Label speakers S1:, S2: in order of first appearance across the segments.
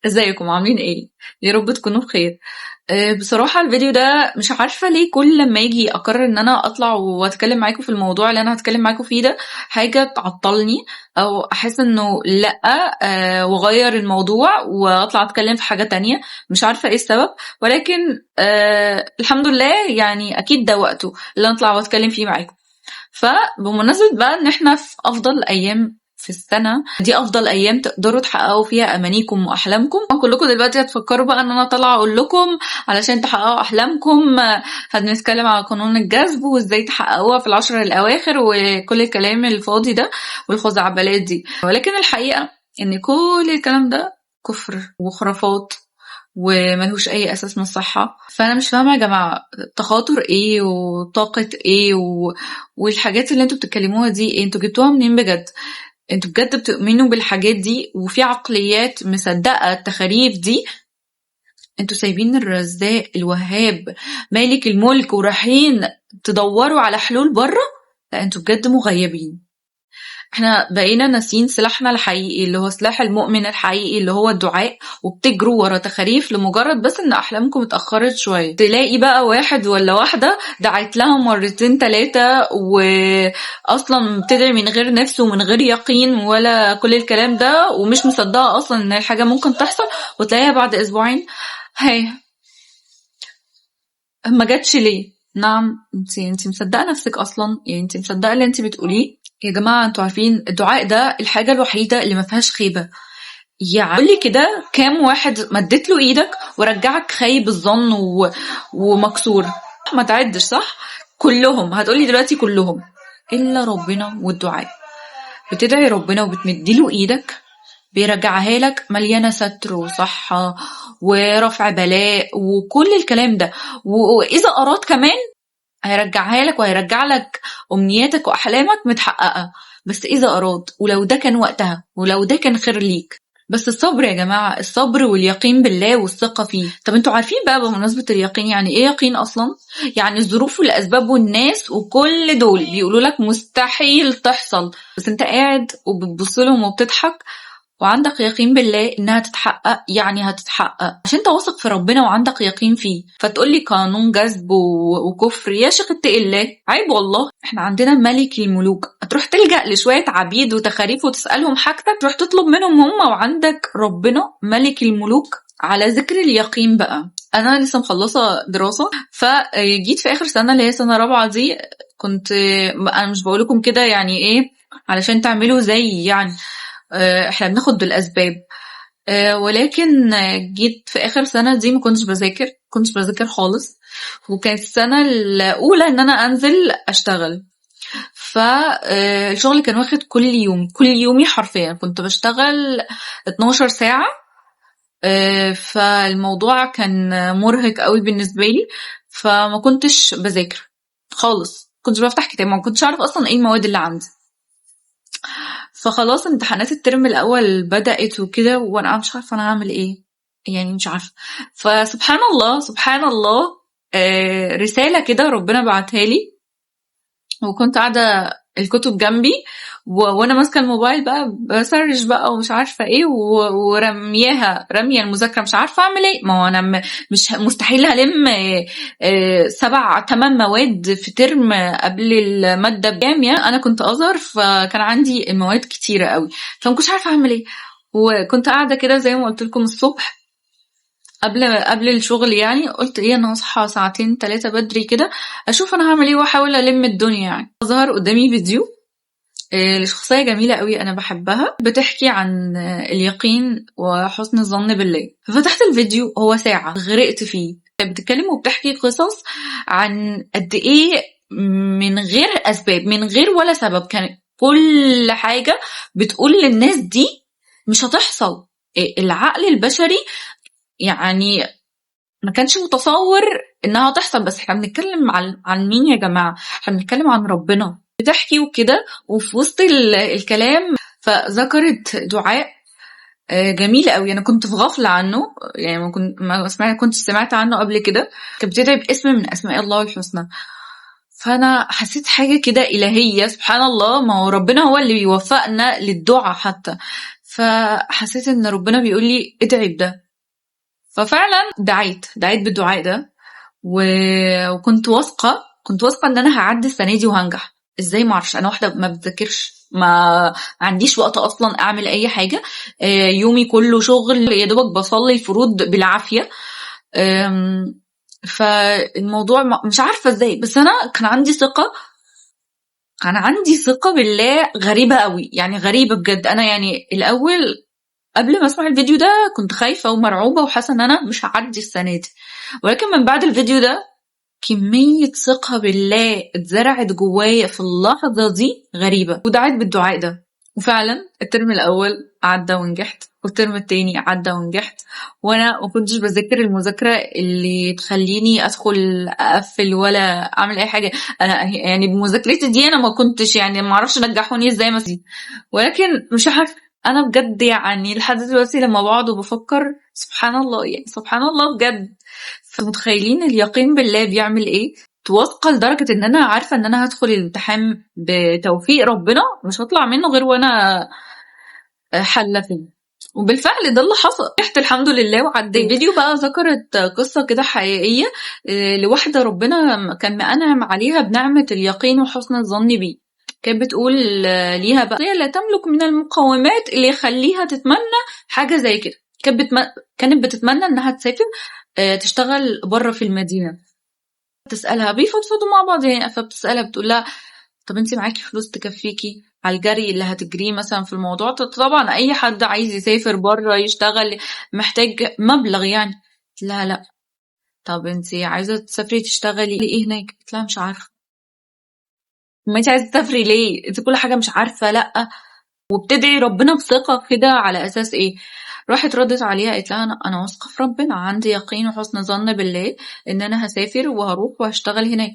S1: ازيكم عاملين ايه؟ يا رب تكونوا بخير. بصراحة الفيديو ده مش عارفة ليه كل لما اجي اقرر ان انا اطلع واتكلم معاكم في الموضوع اللي انا هتكلم معاكم فيه ده حاجة تعطلني او احس انه لا. واغير الموضوع واطلع اتكلم في حاجة تانية. مش عارفة ايه السبب، ولكن الحمد لله يعني اكيد ده وقته اللي انا اطلع واتكلم فيه معاكم. فبمناسبة بقى ان احنا في افضل ايام في السنة دي، افضل ايام تقدروا تحققوا فيها امانيكم واحلامكم. كلكم دلوقتي هتفكروا بقى ان انا طالعة اقول لكم علشان تحققوا احلامكم هنتكلم على قانون الجذب وازاي تحققوها في العشر الاواخر وكل الكلام الفاضي ده والخزعبلات دي. ولكن الحقيقة ان كل الكلام ده كفر وخرافات وملهوش اي اساس من الصحة. فانا مش فاهمة يا جماعة تخاطر ايه وطاقة ايه والحاجات اللي انتوا بتتكلموها دي إيه؟ انتوا جبتوها منين بجد؟ انتوا بجد بتؤمنوا بالحاجات دي وفي عقليات مصدقة التخاريف دي؟ انتوا سايبين الرزاق الوهاب مالك الملك ورايحين تدوروا على حلول بره؟ لا انتوا بجد مغيبين. احنا بقينا ناسين سلاحنا الحقيقي اللي هو سلاح المؤمن الحقيقي اللي هو الدعاء، وبتجروا ورا تخاريف لمجرد بس ان احلامكم اتأخرت شوية. تلاقي بقى واحد ولا واحدة دعت لها مرتين تلاتة واصلا بتدعي من غير نفس ومن غير يقين ولا كل الكلام ده، ومش مصدقة اصلا ان الحاجة ممكن تحصل، وتلاقيها بعد اسبوعين هي ما جاتش ليه. نعم، انت مصدقة نفسك اصلا؟ يعني انت مصدقة اللي انت بتقوليه؟ يا جماعة انتوا عارفين الدعاء ده الحاجة الوحيدة اللي ما فيهاش خيبة. يعني قولي كده كام واحد مدت له ايدك ورجعك خايب الظن ومكسور؟ ما تعدش صح؟ كلهم هتقولي دلوقتي كلهم الا ربنا والدعاء. بتدعي ربنا وبتمديله ايدك بيرجعها لك مليانة ستر وصحة ورفع بلاء وكل الكلام ده، واذا اراد كمان هيرجعها لك وهيرجع لك أمنياتك وأحلامك متحققة، بس إذا أراد، ولو ده كان وقتها ولو ده كان خير ليك. بس الصبر يا جماعة، الصبر واليقين بالله والثقة فيه. طب انتوا عارفين بقى بمناسبة اليقين يعني ايه يقين أصلا؟ يعني الظروف والأسباب والناس وكل دول بيقولوا لك مستحيل تحصل، بس انت قاعد وبتبص لهم وبتضحك وعندك يقين بالله انها تتحقق. يعني هتتحقق عشان انت واثق في ربنا وعندك يقين فيه. فتقولي قانون جذب وكفر؟ يا شيخ اتقي الله، عيب والله. احنا عندنا ملك الملوك، هتروح تلجأ لشوية عبيد وتخاريف وتسألهم حاجتك، تروح تطلب منهم هم، وعندك ربنا ملك الملوك. على ذكر اليقين بقى، انا لسه مخلصة دراسة، فجيت في اخر سنة اللي هي سنة رابعة دي. كنت انا مش بقولكم كده يعني ايه علشان تعملوا زي يعني احنا بناخد بالاسباب، ولكن جيت في اخر سنة دي ما كنتش بذاكر خالص. وكانت السنة الاولى ان انا انزل اشتغل. فالشغل كان واخد كل يومي حرفيا كنت بشتغل 12 ساعة. فالموضوع كان مرهق قوي بالنسبة لي، فما كنتش بذاكر خالص، كنتش بفتح كتاب، ما كنتش عارف اصلا ايه المواد اللي عندي. فخلاص امتحانات الترم الاول بدأت وكده، وانا مش عارفه انا هعمل ايه، يعني مش عارفه. فسبحان الله سبحان الله، رساله كده ربنا بعتها لي، وكنت قاعده الكتب جنبي وانا ماسكه الموبايل بقى بسرش بقى ومش عارفه ايه رميه المذاكره، مش عارفه اعمل ايه. ما هو انا مش مستحيل هلم 7-8 مواد في ترم قبل الماده بجامعه. انا كنت ازهر فكان عندي المواد كتيره قوي، فما كنتش عارفه اعمل ايه. وكنت قاعده كده زي ما قلت لكم الصبح قبل الشغل، يعني قلت ايه انا هصحى 2-3 بدري كده اشوف انا هعمل ايه واحاول الم الدنيا. يعني ظهر قدامي فيديو لشخصية جميلة قوي أنا بحبها، بتحكي عن اليقين وحسن الظن بالله. ففتحت الفيديو، هو ساعة غرقت فيه، بتتكلم وبتحكي قصص عن قد ايه من غير أسباب، من غير ولا سبب، كان كل حاجة بتقول للناس دي مش هتحصل. العقل البشري يعني ما كانش متصور انها تحصل. بس احنا بنتكلم عن مين يا جماعة؟ احنا بنتكلم عن ربنا. بتحكي وكده، وفي وسط الكلام فذكرت دعاء جميل قوي. انا كنت في غفلة عنه، يعني ما كنت سمعت عنه قبل كده. كانت بتدعي باسم من اسماء الله الحسنى. فانا حسيت حاجة كده الهية، سبحان الله، ما هو ربنا هو اللي بيوفقنا للدعاء حتى. فحسيت ان ربنا بيقول لي ادعي بده. ففعلا دعيت بالدعاء ده وكنت واثقه ان انا هعدي السنه دي وهنجح. ازاي؟ ما اعرفش، انا واحده ما بتذاكرش، ما عنديش وقت اصلا اعمل اي حاجه. يومي كله شغل، يا دوبك بصلي الفروض بالعافيه. فالموضوع مش عارفه ازاي، بس انا كان عندي ثقه بالله غريبه قوي، يعني غريبه بجد. انا يعني الاول قبل ما اسمع الفيديو ده كنت خايفه ومرعوبه وحاسه ان انا مش هعدي السنه دي، ولكن من بعد الفيديو ده كمية ثقة بالله اتزرعت جوايا في اللحظة دي غريبة، ودعيت بالدعاء ده. وفعلا الترم الأول عدى ونجحت، والترم التاني عدى ونجحت، وأنا ما كنتش بذاكر المذاكرة اللي تخليني أدخل أقفل ولا أعمل أي حاجة. أنا يعني بمذاكرتي دي أنا ما كنتش، يعني ما أعرفش نجحوني إزاي مثلا، ولكن مش عارفة. أنا بجد يعني لحد دلوقتي لما بقعد وبفكر سبحان الله، يعني سبحان الله بجد. فمتخيلين اليقين بالله بيعمل ايه؟ واثقه لدرجه ان انا عارفه ان انا هدخل الامتحان بتوفيق ربنا، مش هطلع منه غير وانا حله فيه. وبالفعل ده اللي حصل، نجحت الحمد لله وعديت. الفيديو بقى ذكرت قصه كده حقيقيه لواحده ربنا كان مأنعم عليها بنعمه اليقين وحسن الظن بيه. كانت بتقول ليها بقى لا تملك من المقومات اللي يخليها تتمنى حاجه زي كده. كانت بتتمنى انها تسافر تشتغل بره في المدينه. تسالها، بيفضفضوا مع بعض يعني، فبتسالها بتقول لها طب انت معاكي فلوس تكفيكي على الجري اللي هتجريه مثلا في الموضوع؟ طبعا اي حد عايز يسافر بره يشتغل محتاج مبلغ يعني. قلت لها لا. طب انت عايزه تسافري تشتغلي ايه هناك؟ قلت لها مش عارفه. ما انت عايزه تسافري ليه؟ انت كل حاجه مش عارفه. لا. وبتدعي ربنا بثقه كده على اساس ايه؟ راحت ردت عليها قالت لها انا واثقه في ربنا، عندي يقين وحسن ظن بالله ان انا هسافر وهروح وهشتغل هناك.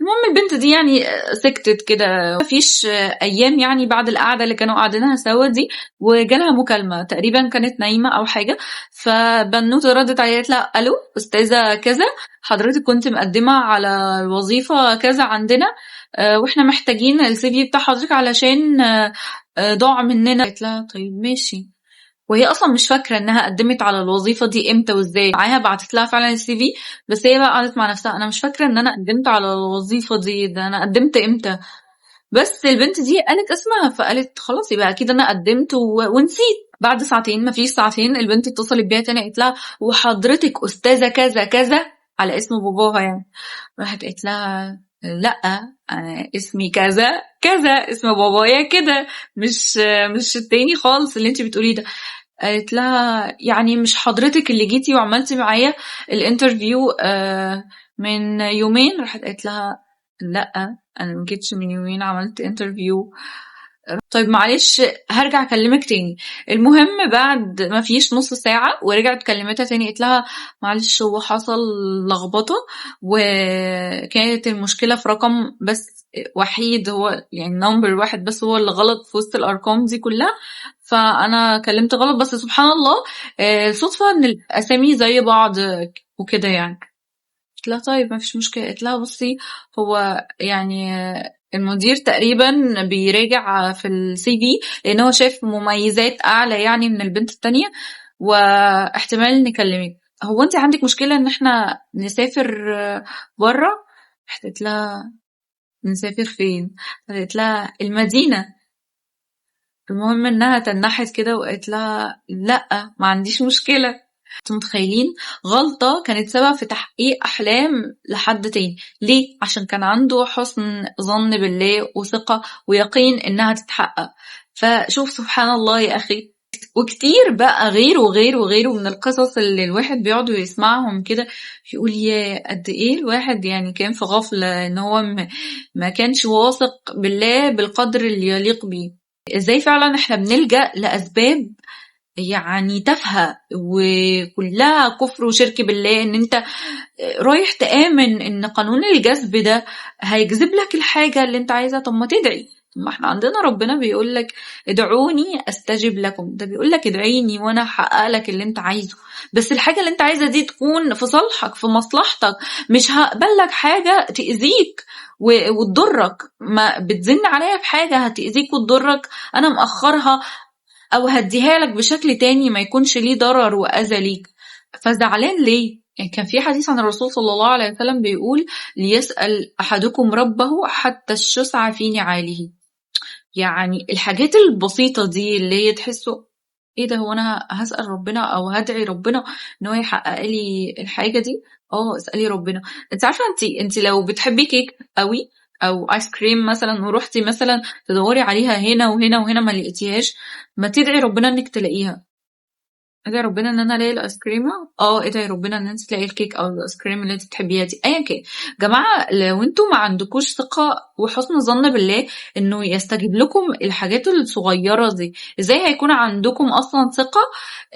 S1: المهم البنت دي يعني سكتت كده. مفيش ايام يعني بعد القعده اللي كانوا قاعدينها سوا دي وجالها مكالمه، تقريبا كانت نايمه او حاجه. فبنوته ردت عليها قالت لها الو استاذه كذا، حضرتك كنت مقدمه على الوظيفه كذا عندنا، واحنا محتاجين السي في بتاع حضرتك علشان ضاع مننا. قالت لها طيب ماشي. وهي اصلا مش فاكره انها قدمت على الوظيفه دي امتى وازاي. معاها بعتت لها فعلا السي في، بس هي بقى قعدت مع نفسها انا مش فاكره ان انا قدمت على الوظيفه دي، ده انا قدمت امتى؟ بس البنت دي قالت اسمها، فقالت خلاص يبقى اكيد انا قدمت ونسيت. بعد ساعتين، ما فيش ساعتين، البنت اتصلت بيها تاني قالت لها وحضرتك استاذه كذا كذا على اسم باباها يعني. راحت قالت لها لا، انا اسمي كذا كذا، اسم بابايا كده، مش التاني خالص اللي انت بتقوليه ده. قالت لها يعني مش حضرتك اللي جيتي وعملتي معايا الانترفيو من يومين؟ راحت قالت لها لا، انا ما جيتش من يومين، عملت انترفيو. طيب معلش هرجع اكلمك تاني. المهم بعد ما فيش نص ساعة ورجعت كلمتها تاني قلت لها معلش هو حصل لخبطة، وكانت المشكلة في رقم بس وحيد، هو يعني نمبر واحد بس هو اللي غلط في وسط الارقام دي كلها، فانا كلمت غلط. بس سبحان الله صدفة ان الاسامي زي بعض وكده يعني. قلت لها طيب ما فيش مشكلة. قلت لها بصي هو يعني المدير تقريبا بيراجع في السي في لان هو شايف مميزات اعلى يعني من البنت التانية، واحتمال نكلمك. هو انت عندك مشكلة ان احنا نسافر بره؟ قلت لها نسافر فين؟ قالت لها المدينة. المهم انها تنحت كده وقالت لها لا ما عنديش مشكلة. انتوا متخيلين؟ غلطة كانت سبب في تحقيق أحلام لحد تاني. ليه؟ عشان كان عنده حسن ظن بالله وثقة ويقين إنها تتحقق. فشوف سبحان الله يا أخي. وكتير بقى غير من القصص اللي الواحد بيقعد ويسمعهم كده يقول يا قد ايه الواحد يعني كان في غفلة ان هو ما كانش واثق بالله بالقدر اللي يليق بيه. ازاي فعلا احنا بنلجأ لأسباب يعني تافهة وكلها كفر وشرك بالله، ان انت رايح تآمن ان قانون الجذب ده هيجذب لك الحاجة اللي انت عايزها. طب ما تدعي. ما احنا عندنا ربنا بيقول لك ادعوني استجب لكم، ده بيقول لك ادعيني وانا هحقق لك اللي انت عايزه. بس الحاجة اللي انت عايزة دي تكون في صالحك في مصلحتك، مش هقبل لك حاجة تأذيك وتضرك. ما بتزن عليا بحاجة هتأذيك وتضرك انا مأخرها او هديها لك بشكل تاني ما يكونش ليه ضرر واذى ليك، فزعلان ليه؟ يعني كان في حديث عن الرسول صلى الله عليه وسلم بيقول: ليسأل احدكم ربه حتى الشسع في نعاله. يعني الحاجات البسيطة دي اللي هي تحسه ايه ده، هو انا هسأل ربنا او هدعي ربنا ان هو يحقق لي الحاجة دي؟ اسألي ربنا. انت عارفة، انت لو بتحبي كيك قوي او ايس كريم مثلا، ورحتي مثلا تدوري عليها هنا وهنا وهنا ما لقيتيهاش، ما تدعي ربنا انك تلاقيها. ادعي ربنا ان انا الاقي الايس كريمه. ادعي ربنا ان انت تلاقي الكيك او الايس كريم اللي انت تحبيها دي، ايا كان. جماعه، لو انتوا ما عندكوش ثقه وحسن ظن بالله انه يستجيب لكم الحاجات الصغيره دي، ازاي هيكون عندكم اصلا ثقه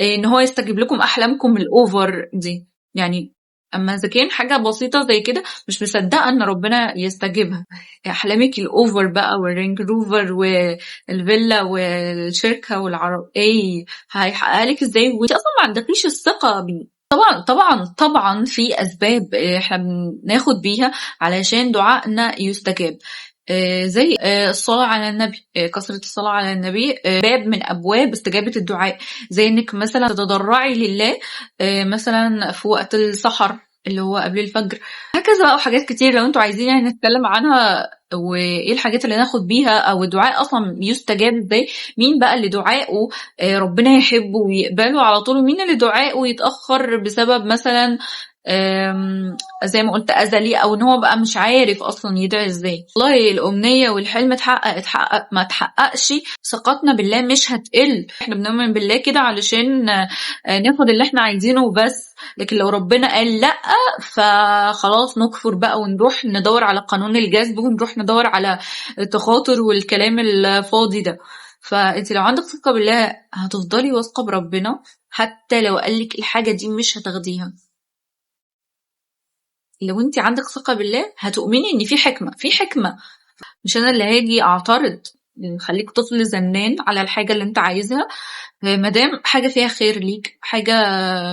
S1: ان هو يستجيب لكم احلامكم الاوفر دي؟ يعني اما اذا كان حاجه بسيطه زي كده مش مصدقه ان ربنا يستجيبها، احلامك الاوفر بقى والرينج روفر والفيلا والشركه والعرب، ايه هيحققها لك ازاي وانت اصلا ما عندكيش الثقه بيه؟ طبعا طبعا طبعا في اسباب احنا بناخد بيها علشان دعائنا يستجاب، زي الصلاة على النبي، كثرة الصلاة على النبي باب من أبواب استجابة الدعاء. زي إنك مثلا تتضرعي لله مثلا في وقت السحر اللي هو قبل الفجر، هكذا بقى. وحاجات كتير لو انتوا عايزين يعني نتكلم عنها، وايه الحاجات اللي ناخد بيها، او الدعاء اصلا يستجاب ازاي، مين بقى اللي دعائه ربنا يحبه ويقبله على طول، ومين اللي دعائه يتأخر بسبب مثلا زي ما قلت أزلي، او ان هو بقى مش عارف اصلا يدعي ازاي. والله الامنية والحلم اتحقق ما اتحققش، ثقتنا بالله مش هتقل. احنا بنؤمن بالله كده علشان ناخد اللي احنا عايزينه وبس، لكن لو ربنا قال لا فخلاص نكفر بقى ونروح ندور على قانون الجذب ونروح ندور على التخاطر والكلام الفاضي ده. فانت لو عندك ثقة بالله هتفضلي واثقة بربنا حتى لو قالك الحاجة دي مش هتاخديها. لو انت عندك ثقة بالله هتؤمني ان في حكمة، مش انا اللي هاجي اعترض. خليك طفل زنان على الحاجة اللي انت عايزها، مادام حاجة فيها خير ليك، حاجة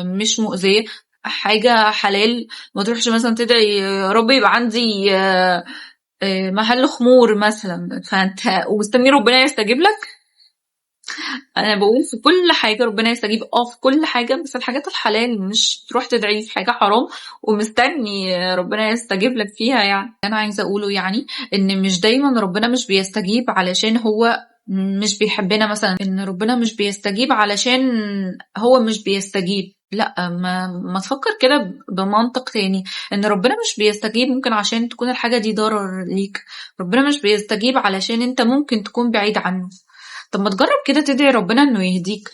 S1: مش مؤذية، حاجة حلال. ما تروحش مثلا تدعي يا رب يبقى عندي محل خمور مثلا فانت ومستني ربنا يستجيب لك. انا بقول في كل حاجة ربنا يستجيب، في كل حاجة، بس الحاجات الحلال مش تروح تدعي في حاجة حرام ومستني ربنا يستجيب لك فيها. يعني انا عايزة اقوله يعني ان مش دايما ربنا مش بيستجيب علشان هو مش بيحبنا، مثلا ان ربنا مش بيستجيب علشان هو مش بيستجيب. لا، ما تفكر كده بمنطق تاني، ان ربنا مش بيستجيب ممكن عشان تكون الحاجة دي ضرر ليك. ربنا مش بيستجيب علشان انت ممكن تكون بعيد عنه. طب ما تجرب كده تدعي ربنا انه يهديك،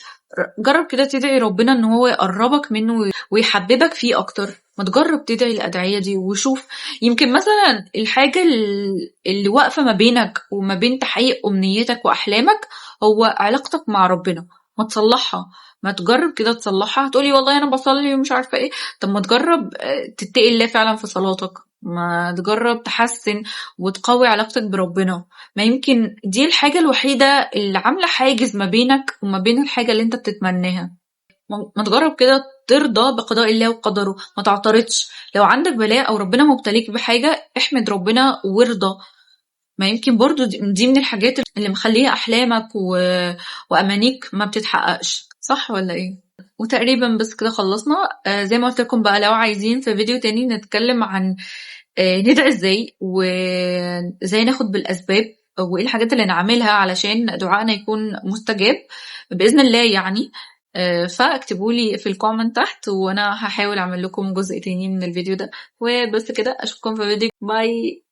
S1: جرب كده تدعي ربنا ان هو يقربك منه ويحببك فيه اكتر. ما تجرب تدعي الادعية دي وشوف، يمكن مثلا الحاجة اللي واقفة ما بينك وما بين تحقيق امنيتك واحلامك هو علاقتك مع ربنا. ما تصلحها، ما تجرب كده تصلحها. هتقولي والله انا بصلي ومش عارفة ايه. طب ما تجرب تتقي الله فعلا في صلاتك، ما تجرب تحسن وتقوي علاقتك بربنا. ما يمكن دي الحاجة الوحيدة اللي عاملة حاجز ما بينك وما بين الحاجة اللي انت بتتمناها. ما تجرب كده ترضى بقضاء الله وقدره، ما تعترضش. لو عندك بلاء او ربنا مبتليك بحاجة احمد ربنا وارضى. ما يمكن برضو دي من الحاجات اللي مخليها احلامك وامانيك ما بتتحققش، صح ولا ايه؟ وتقريبا بس كده خلصنا. زي ما قلت لكم بقى، لو عايزين في فيديو تاني نتكلم عن ندعي ازاي وازاي ناخد بالاسباب، وايه الحاجات اللي نعملها علشان دعائنا يكون مستجاب باذن الله يعني. فاكتبوا لي في الكومنت تحت وانا هحاول اعمل لكم جزء تاني من الفيديو ده. وبس كده، اشوفكم في فيديو. باي.